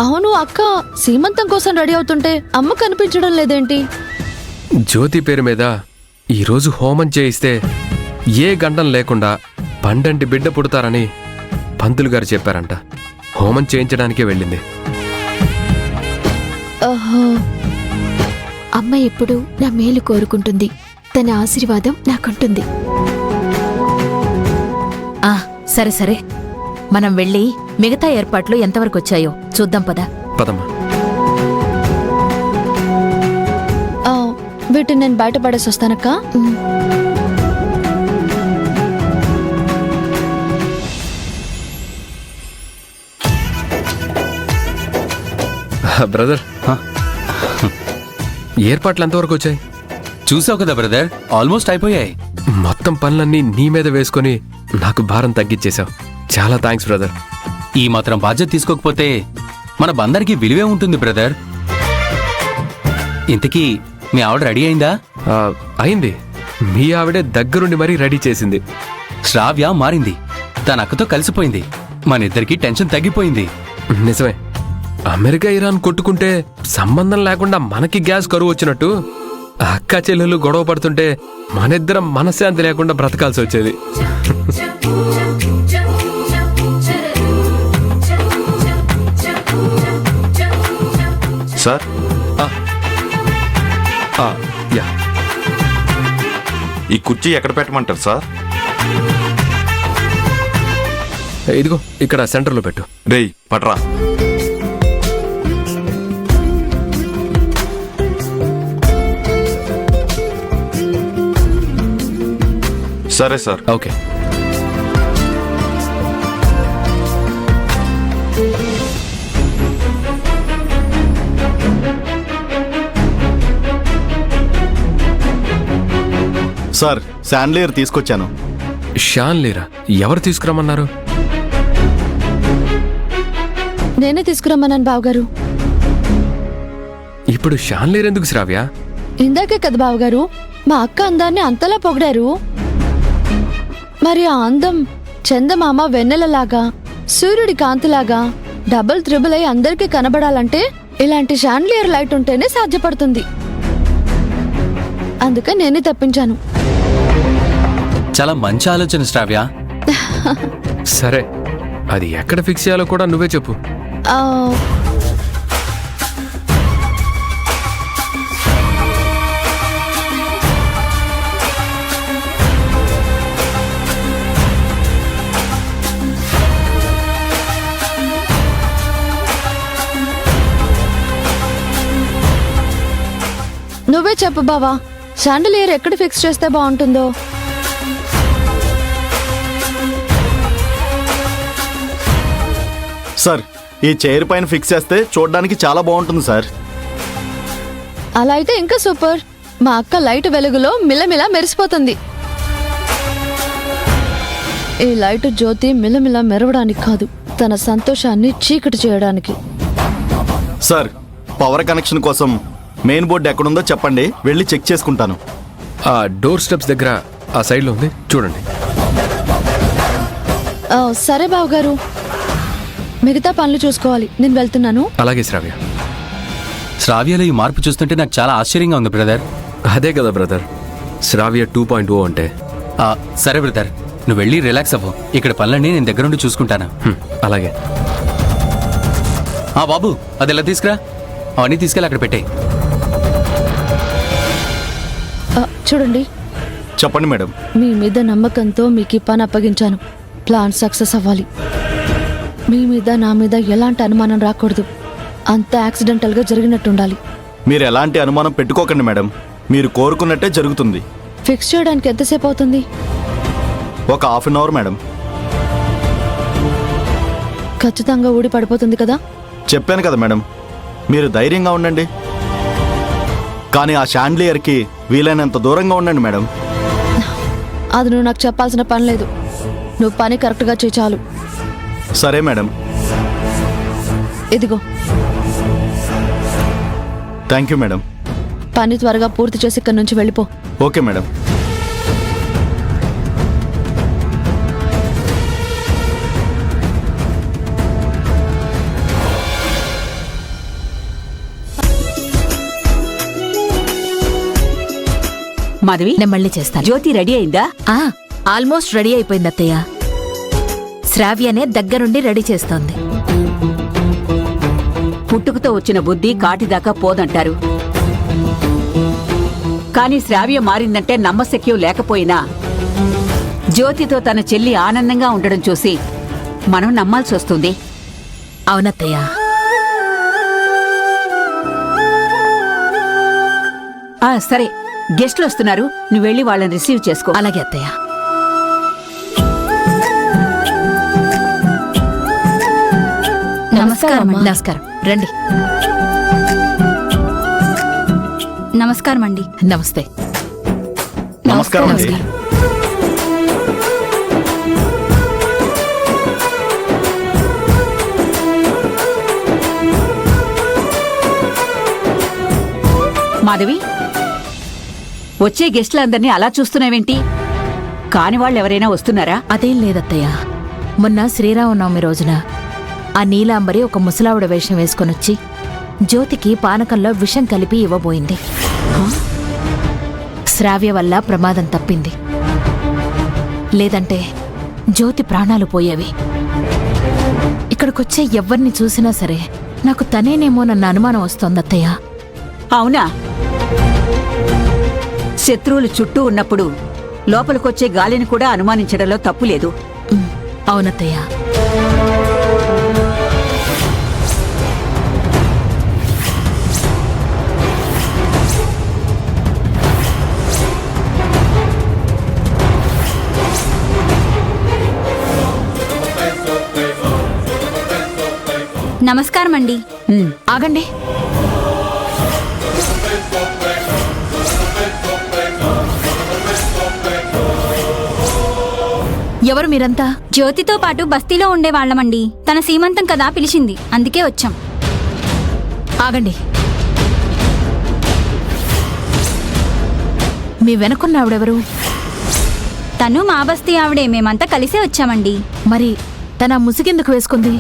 అవును అక్క, సీమంతం కోసం రెడీ అవుతుంటే అమ్మ కనిపించడం లేదేంటి? జ్యోతి పేరు మీద ఈరోజు హోమం చేయిస్తే ఏ గండం లేకుండా పండంటి బిడ్డ పుడతారని పంతులు గారు చెప్పారంట. హోమం చేయించడానికే వెళ్ళింది. ఓహో, అమ్మ ఎప్పుడు నా మేలు కోరుకుంటుంది. తన ఆశీర్వాదం నాకుంటుంది. సరే సరే, మనం వెళ్ళి మిగతా ఏర్పాట్లు ఎంతవరకు వచ్చాయో చూద్దాం పదా. పదమ్మా. వీటిని నేను బయట పడేసి వస్తానక్క. బ్రదర్, ఏర్పాట్లు ఎంతవరకు వచ్చాయి? చూసావు కదా బ్రదర్, ఆల్మోస్ట్ అయిపోయాయి. మొత్తం పనులన్నీ నీ మీద వేసుకొని నాకు భారం తగ్గించేశావు. చాలా థ్యాంక్స్ బ్రదర్. ఈ మాత్రం బాధ్యత తీసుకోకపోతే మన బందరికి విలువే ఉంటుంది బ్రదర్. ఇంతకీ మీ ఆవిడ రెడీ అయిందా? అయింది. మీ ఆవిడే దగ్గరుండి మరీ రెడీ చేసింది. శ్రావ్య మారింది, తన అక్కతో కలిసిపోయింది. మనిద్దరికి టెన్షన్ తగ్గిపోయింది. నిజమే. అమెరికా ఇరాన్ కొట్టుకుంటే సంబంధం లేకుండా మనకి గ్యాస్ కరువు వచ్చినట్టు అక్క చెల్లెలు గొడవ పడుతుంటే మనిద్దరం మనశ్శాంతి లేకుండా బ్రతకాల్సి వచ్చేది. సార్, యా, ఈ కుర్చీ ఎక్కడ పెట్టమంటారు సార్? ఇదిగో ఇక్కడ సెంటర్లో పెట్టు. రేయ్ పట్రా. సరే సార్. ఓకే. సార్, శాండ్లియర్ తీసుకొచ్చాను. షాన్లీరా? ఎవరు తీసుకురమ్మన్నారు? నేనే తీసుకురమ్మన్నాను బావగారు. ఇప్పుడు షాన్లీర్ ఎందుకు శ్రావ్య? ఇందాకే కదా బావగారు మా అక్క అందాన్ని అంతలా పొగిడారు. మరి ఆ అందం చందమామ వెన్నెలలాగా, సూర్యుడి కాంతిలాగా డబుల్ త్రిబుల్ అయి అందరికీ కనబడాలంటే ఇలాంటి షాన్లియర్ లైట్ ఉంటేనే సాధ్యపడుతుంది. అందుకే నేనే తెప్పించాను. చాలా మంచి ఆలోచన శ్రావ్య. సరే, అది ఎక్కడ ఫిక్స్ చేయాలో కూడా నువ్వే చెప్పు. ఆ, నువ్వే చెప్పు బావా, షాండలియర్ ఎక్కడ ఫిక్స్ చేస్తే బాగుంటుందో. సార్, ఈ చైర్ పైన ఫిక్స్ చేస్తే చూడడానికి చాలా బాగుంటుంది సార్. అలా అయితే ఇంకా సూపర్. మా అక్క లైట్ వెలుగులో మిలమిలా మెరిసిపోతుంది. ఈ లైట్ జ్యోతి మిలమిలా మెరవడానికి కాదు, తన సంతోషాన్ని చీకటి చేయడానికి. సార్, పవర్ కనెక్షన్ కోసం మెయిన్ బోర్డు ఎక్కడుందో చెప్పండి, వెళ్ళి చెక్ చేసుకుంటాను. ఆ డోర్ స్టెప్స్ దగ్గర ఆ సైడ్లో ఉంది, చూడండి. సరే బావగారు, మిగతా పనులు చూసుకోవాలి, నేను వెళ్తున్నాను. అలాగే శ్రావ్య. శ్రావ్యలో ఈ మార్పు చూస్తుంటే నాకు చాలా ఆశ్చర్యంగా ఉంది బ్రదర్. అదే కదా బ్రదర్, శ్రావ్య 2.0 అంటే. సరే బ్రదర్, నువ్వు వెళ్ళి రిలాక్స్ అవ్వు. ఇక్కడ పనులన్నీ నేను దగ్గరుండి చూసుకుంటాను. అలాగే. బాబు, అది ఎలా తీసుకురా, అవన్నీ తీసుకెళ్ళి అక్కడ పెట్టాయి. చూడండి, చెప్పండి మేడం. మీ మీద నమ్మకంతో మీకు ఈ పని అప్పగించాను. ప్లాన్ సక్సెస్ అవ్వాలి. మీ మీద నా మీద ఎలాంటి అనుమానం రాకూడదు. అంత యాక్సిడెంటల్గా జరిగినట్టుండాలి. మీరు ఎలాంటి అనుమానం పెట్టుకోకండి మేడం, మీరు కోరుకున్నట్టే జరుగుతుంది. ఫిక్స్ చేయడానికి ఎంతసేపు అవుతుంది? ఒక హాఫ్ అన్ అవర్ మేడం. ఖచ్చితంగా ఊడి పడిపోతుంది కదా? చెప్పాను కదా మేడం, మీరు ధైర్యంగా ఉండండి. కానీ ఆ షాండ్లియర్కి వీలైనంత దూరంగా ఉండండి మేడం. అది నువ్వు నాకు చెప్పాల్సిన పని లేదు. నువ్వు పని కరెక్ట్గా చేయి చాలు. సరే మేడం. ఇదిగో. Thank you madam. పని త్వరగా పూర్తి చేసి ఇక్కడి నుంచి వెళ్ళిపో. Okay madam. మాధవి, నేను మళ్ళీ చేస్తాను. జ్యోతి రెడీ అయిందా? ఆ, ఆల్మోస్ట్ రెడీ అయిపోయింది అత్తయ్య. శ్రావ్యనే దగ్గరుండి రెడీ చేస్తోంది. పుట్టుకతో వచ్చిన బుద్ధి కాటిదాకా పోదంటారు. కాని శ్రావ్య మారిందంటే నమ్మశక్యం లేకపోయినా జ్యోతితో తన చెల్లి ఆనందంగా ఉండడం చూసి మనం నమ్మాల్సి వస్తుంది. అవునత్తయ్య. సరే, గెస్ట్లు వస్తున్నారు, నువ్వు వెళ్ళి వాళ్ళని రిసీవ్ చేసుకో. అలాగే అత్తయ్య. నమస్కారం. నమస్కారం. రండి. నమస్కారం అండి. నమస్తే. నమస్కారం అండి. మాధవి, వచ్చే గెస్టులందరినీ అలా చూస్తున్నావేంటి? కాని వాళ్ళెవరైనా వస్తున్నారా? అదేం లేదత్తయ్య. మొన్న శ్రీరామనవమి రోజున ఆ నీలాంబరి ఒక ముసలావిడ వేషం వేసుకొనొచ్చి జ్యోతికి పానకంలో విషం కలిపి ఇవ్వబోయింది. శ్రావ్య వల్ల ప్రమాదం తప్పింది. లేదంటే జ్యోతి ప్రాణాలు పోయేవి. ఇక్కడికొచ్చే ఎవ్వరిని చూసినా సరే నాకు తనేనేమోనన్న అనుమానం వస్తోందత్తయ్య. అవునా? శత్రువులు చుట్టూ ఉన్నప్పుడు లోపలికొచ్చే గాలిని కూడా అనుమానించడంలో తప్పులేదు. అవునత్తయ్య. నమస్కారం అండి. ఆగండి. ఎవరు మీరంతా? జ్యోతితో పాటు బస్తీలో ఉండేవాళ్లమండి. తన సీమంతం కదా పిలిచింది, అందుకే వచ్చాం. ఆగండి. మీ వెనకున్న ఆవిడెవరు? తను మా బస్తీ ఆవిడే. మేమంతా కలిసే వచ్చామండి. మరి తన ముసుగెందుకు వేసుకుంది?